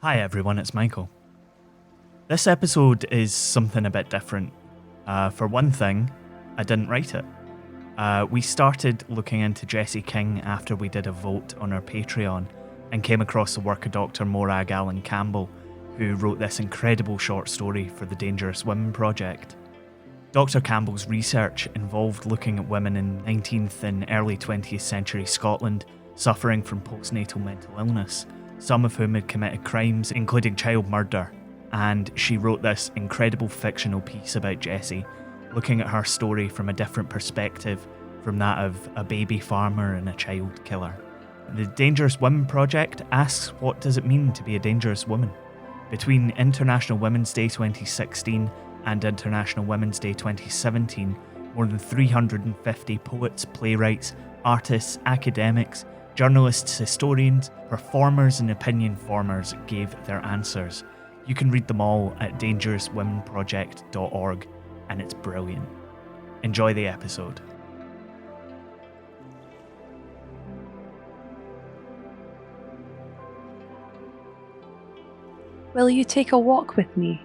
Hi everyone, it's Michael. This episode is something a bit different. For one thing, I didn't write it. We started looking into Jessie King after we did a vote on our Patreon and came across the work of Dr. Morag Allan Campbell, who wrote this incredible short story for the Dangerous Women Project. Dr. Campbell's research involved looking at women in 19th and early 20th century Scotland suffering from postnatal mental illness, some of whom had committed crimes, including child murder, and she wrote this incredible fictional piece about Jessie, looking at her story from a different perspective from that of a baby farmer and a child killer. The Dangerous Women Project asks, what does it mean to be a dangerous woman? Between International Women's Day 2016 and International Women's Day 2017, more than 350 poets, playwrights, artists, academics, journalists, historians, performers and opinion formers gave their answers. You can read them all at dangerouswomenproject.org, and it's brilliant. Enjoy the episode. Will you take a walk with me?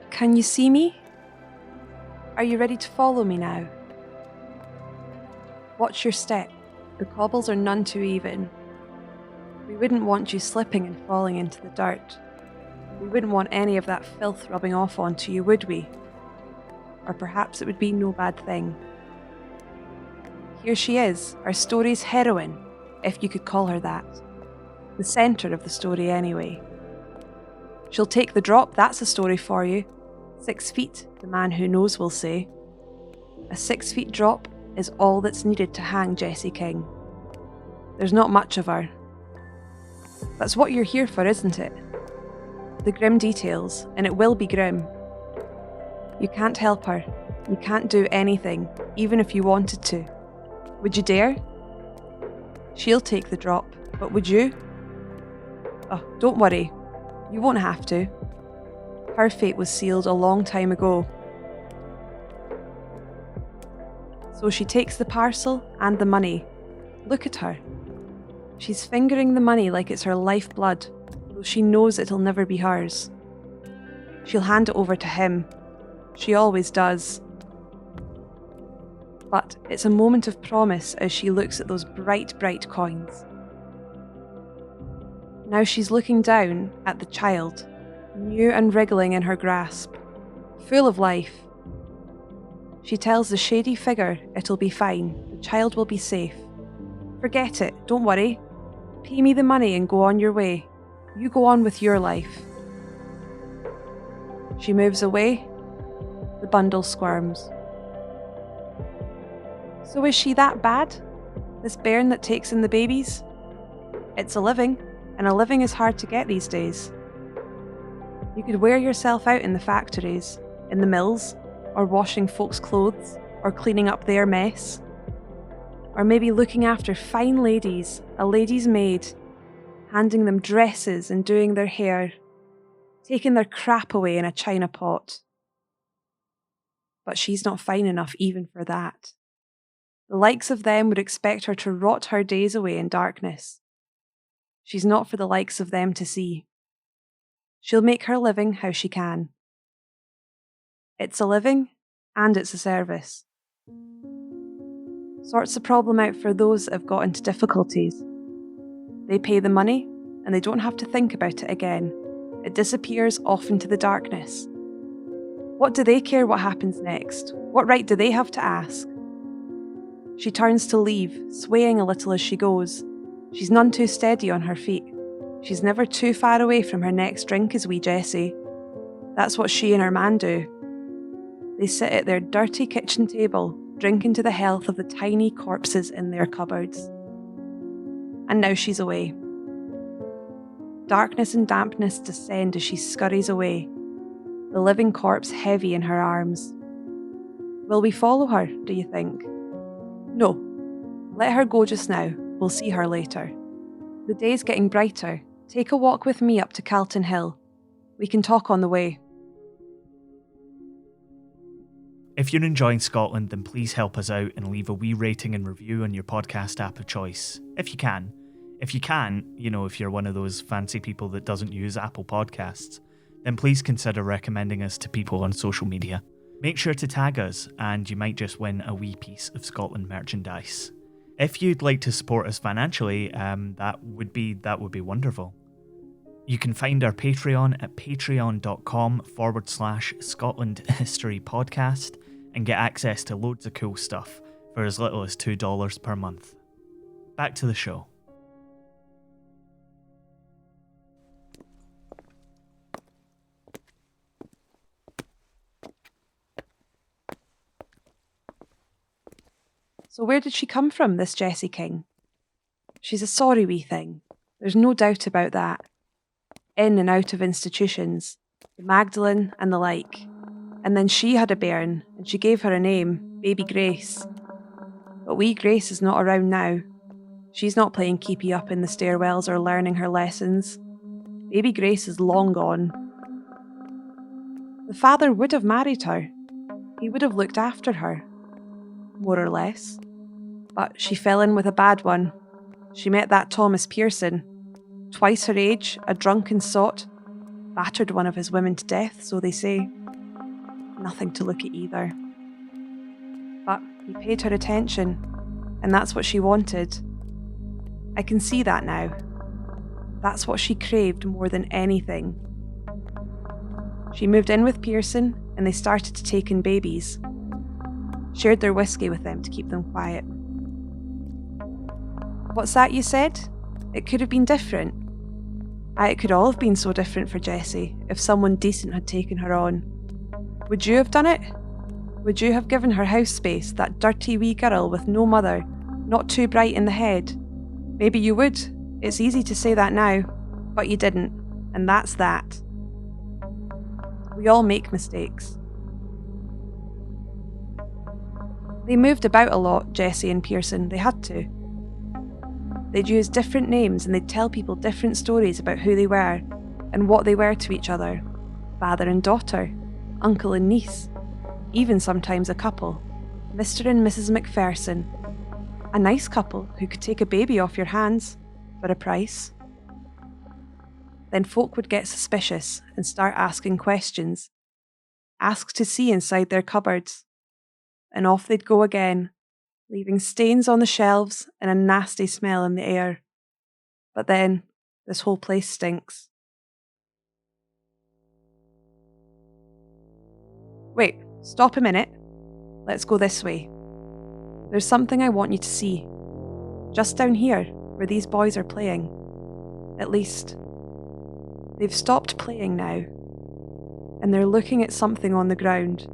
Can you see me? Are you ready to follow me now? Watch your step. The cobbles are none too even. We wouldn't want you slipping and falling into the dirt. We wouldn't want any of that filth rubbing off onto you, would we? Or perhaps it would be no bad thing. Here she is, our story's heroine, if you could call her that. The centre of the story anyway. She'll take the drop, that's a story for you. 6 feet, the man who knows will say. A 6 feet drop is all that's needed to hang Jessie King. There's not much of her. That's what you're here for, isn't it? The grim details, and it will be grim. You can't help her. You can't do anything, even if you wanted to. Would you dare? She'll take the drop, but would you? Oh, don't worry. You won't have to. Her fate was sealed a long time ago. So she takes the parcel and the money. Look at her. She's fingering the money like it's her lifeblood, though she knows it'll never be hers. She'll hand it over to him. She always does. But it's a moment of promise as she looks at those bright, bright coins. Now she's looking down at the child, new and wriggling in her grasp, full of life. She tells the shady figure it'll be fine, the child will be safe. Forget it, don't worry. Pay me the money and go on your way. You go on with your life. She moves away. The bundle squirms. So is she that bad? This bairn that takes in the babies? It's a living, and a living is hard to get these days. You could wear yourself out in the factories, in the mills, or washing folks' clothes, or cleaning up their mess. Or maybe looking after fine ladies, a lady's maid, handing them dresses and doing their hair, taking their crap away in a china pot. But she's not fine enough even for that. The likes of them would expect her to rot her days away in darkness. She's not for the likes of them to see. She'll make her living how she can. It's a living, and it's a service. Sorts the problem out for those that have got into difficulties. They pay the money, and they don't have to think about it again. It disappears off into the darkness. What do they care what happens next? What right do they have to ask? She turns to leave, swaying a little as she goes. She's none too steady on her feet. She's never too far away from her next drink as wee Jessie. That's what she and her man do. They sit at their dirty kitchen table, drinking to the health of the tiny corpses in their cupboards. And now she's away. Darkness and dampness descend as she scurries away, the living corpse heavy in her arms. Will we follow her, do you think? No. Let her go just now. We'll see her later. The day's getting brighter. Take a walk with me up to Calton Hill. We can talk on the way. If you're enjoying Scotland, then please help us out and leave a wee rating and review on your podcast app of choice, if you can. If you can, if you're one of those fancy people that doesn't use Apple Podcasts, then please consider recommending us to people on social media. Make sure to tag us, and you might just win a wee piece of Scotland merchandise. If you'd like to support us financially, that would be wonderful. You can find our Patreon at patreon.com/Scotland History Podcast and get access to loads of cool stuff for as little as $2 per month. Back to the show. So where did she come from, this Jessie King? She's a sorry wee thing. There's no doubt about that. In and out of institutions, the Magdalene and the like. And then she had a bairn, and she gave her a name, Baby Grace. But wee Grace is not around now. She's not playing keepy up in the stairwells or learning her lessons. Baby Grace is long gone. The father would have married her. He would have looked after her. More or less. But she fell in with a bad one. She met that Thomas Pearson. Twice her age, a drunken sot. Battered one of his women to death, so they say. Nothing to look at either. But he paid her attention, and that's what she wanted. I can see that now. That's what she craved more than anything. She moved in with Pearson, and they started to take in babies. Shared their whiskey with them to keep them quiet. What's that you said? It could have been different. It could all have been so different for Jessie if someone decent had taken her on. Would you have done it? Would you have given her house space, that dirty wee girl with no mother, not too bright in the head? Maybe you would. It's easy to say that now, but you didn't, and that's that. We all make mistakes. They moved about a lot, Jessie and Pearson. They had to. They'd use different names and they'd tell people different stories about who they were and what they were to each other. Father and daughter, uncle and niece, even sometimes a couple, Mr. and Mrs. Macpherson. A nice couple who could take a baby off your hands for a price. Then folk would get suspicious and start asking questions. Ask to see inside their cupboards. And off they'd go again, leaving stains on the shelves and a nasty smell in the air. But then, this whole place stinks. Wait, stop a minute. Let's go this way. There's something I want you to see. Just down here, where these boys are playing. At least, they've stopped playing now. And they're looking at something on the ground.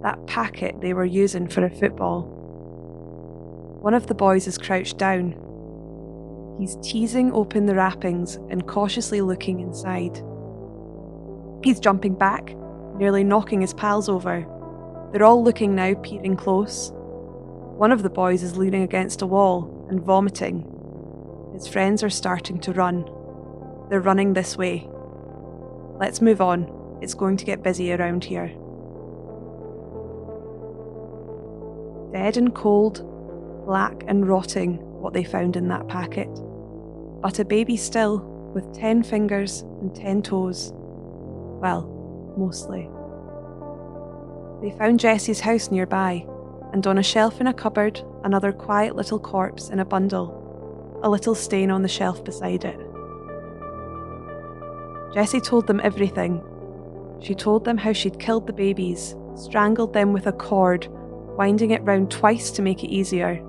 That packet they were using for a football. One of the boys is crouched down. He's teasing open the wrappings and cautiously looking inside. He's jumping back, nearly knocking his pals over. They're all looking now, peering close. One of the boys is leaning against a wall and vomiting. His friends are starting to run. They're running this way. Let's move on. It's going to get busy around here. Dead and cold, black and rotting, what they found in that packet. But a baby still, with 10 fingers and 10 toes. Well, mostly. They found Jessie's house nearby, and on a shelf in a cupboard, another quiet little corpse in a bundle, a little stain on the shelf beside it. Jessie told them everything. She told them how she'd killed the babies, strangled them with a cord, winding it round twice to make it easier.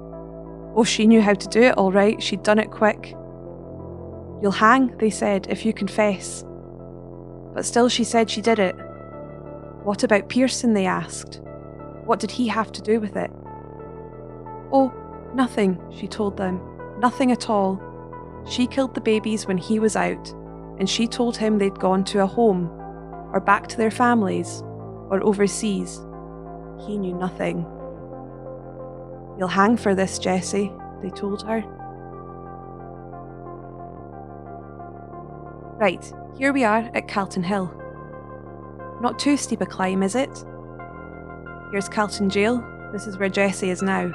Oh, she knew how to do it all right, she'd done it quick. You'll hang, they said, if you confess. But still she said she did it. What about Pearson, they asked. What did he have to do with it? Oh, nothing, she told them. Nothing at all. She killed the babies when he was out, and she told him they'd gone to a home, or back to their families, or overseas. He knew nothing. You'll hang for this, Jessie, they told her. Right, here we are at Calton Hill. Not too steep a climb, is it? Here's Calton Jail. This is where Jessie is now.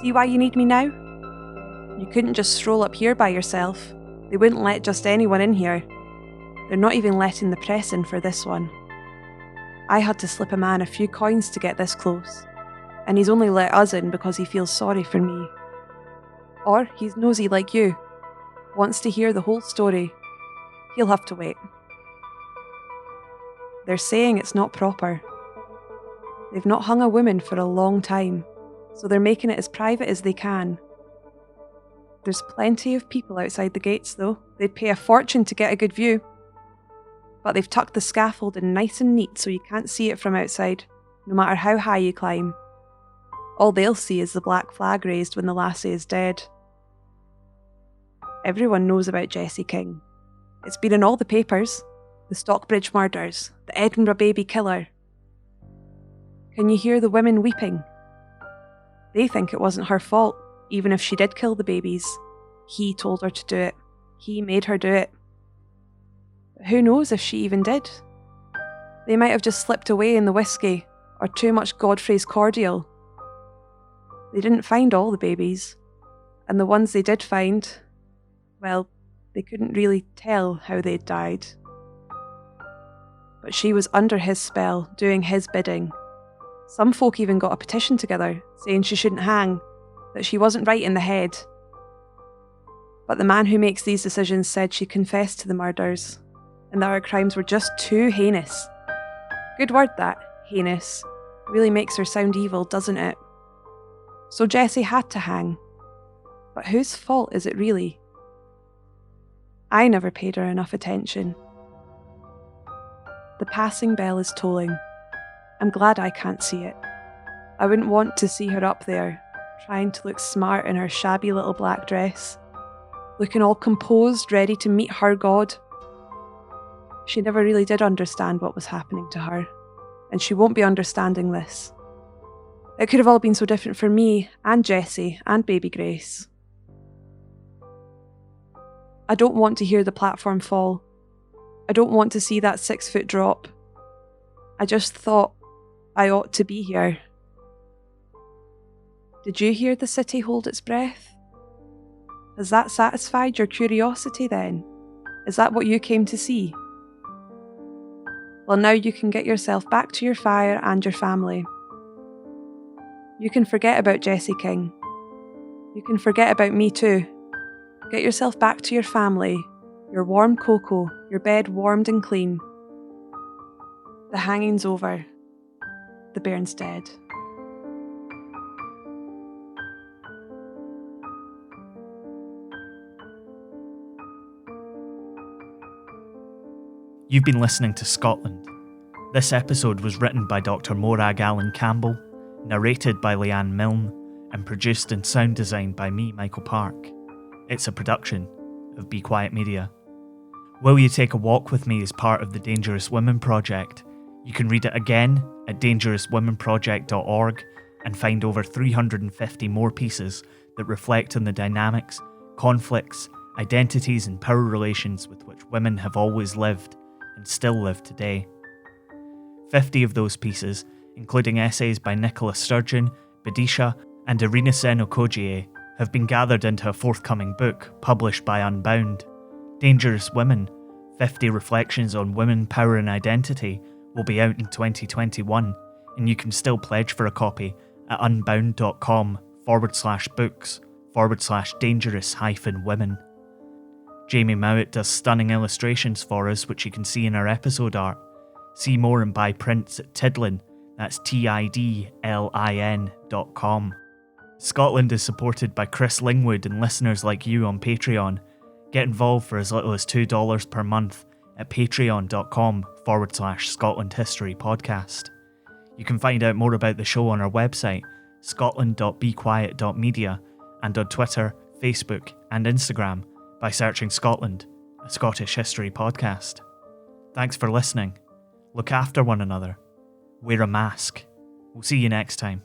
See why you need me now? You couldn't just stroll up here by yourself. They wouldn't let just anyone in here. They're not even letting the press in for this one. I had to slip a man a few coins to get this close, and he's only let us in because he feels sorry for me. Or he's nosy like you, wants to hear the whole story. He'll have to wait. They're saying it's not proper. They've not hung a woman for a long time, so they're making it as private as they can. There's plenty of people outside the gates though. They'd pay a fortune to get a good view. But they've tucked the scaffolding nice and neat so you can't see it from outside, no matter how high you climb. All they'll see is the black flag raised when the lassie is dead. Everyone knows about Jessie King. It's been in all the papers. The Stockbridge murders, the Edinburgh baby killer. Can you hear the women weeping? They think it wasn't her fault, even if she did kill the babies. He told her to do it. He made her do it. But who knows if she even did? They might have just slipped away in the whiskey, or too much Godfrey's cordial. They didn't find all the babies, and the ones they did find, well, they couldn't really tell how they'd died. But she was under his spell, doing his bidding. Some folk even got a petition together, saying she shouldn't hang, that she wasn't right in the head. But the man who makes these decisions said she confessed to the murders, and that her crimes were just too heinous. Good word that, heinous. Really makes her sound evil, doesn't it? So Jessie had to hang. But whose fault is it really? I never paid her enough attention. The passing bell is tolling. I'm glad I can't see it. I wouldn't want to see her up there, trying to look smart in her shabby little black dress, looking all composed, ready to meet her God. She never really did understand what was happening to her, and she won't be understanding this. It could have all been so different for me, and Jessie, and baby Grace. I don't want to hear the platform fall. I don't want to see that 6-foot drop. I just thought I ought to be here. Did you hear the city hold its breath? Has that satisfied your curiosity then? Is that what you came to see? Well, now you can get yourself back to your fire and your family. You can forget about Jessie King. You can forget about me too. Get yourself back to your family, your warm cocoa, your bed warmed and clean. The hanging's over. The bairn's dead. You've been listening to Scotland. This episode was written by Dr. Morag Allan Campbell, narrated by Leanne Milne, and produced and sound designed by me, Michael Park. It's a production of Be Quiet Media. Will You Take a Walk With Me is part of the Dangerous Women Project. You can read it again at dangerouswomenproject.org and find over 350 more pieces that reflect on the dynamics, conflicts, identities and power relations with which women have always lived and still live today. 50 of those pieces, including essays by Nicola Sturgeon, Bidisha and Irina Seno-Kojie, have been gathered into a forthcoming book published by Unbound. Dangerous Women, 50 Reflections on Women, Power and Identity will be out in 2021, and you can still pledge for a copy at unbound.com/books/dangerous-women. Jamie Mowat does stunning illustrations for us, which you can see in our episode art. See more and buy prints at Tidlin, that's tidlin.com. Scotland is supported by Chris Lingwood and listeners like you on Patreon. Get involved for as little as $2 per month at patreon.com/Scotland History Podcast. You can find out more about the show on our website, scotland.bequiet.media, and on Twitter, Facebook, and Instagram by searching Scotland, a Scottish History Podcast. Thanks for listening. Look after one another. Wear a mask. We'll see you next time.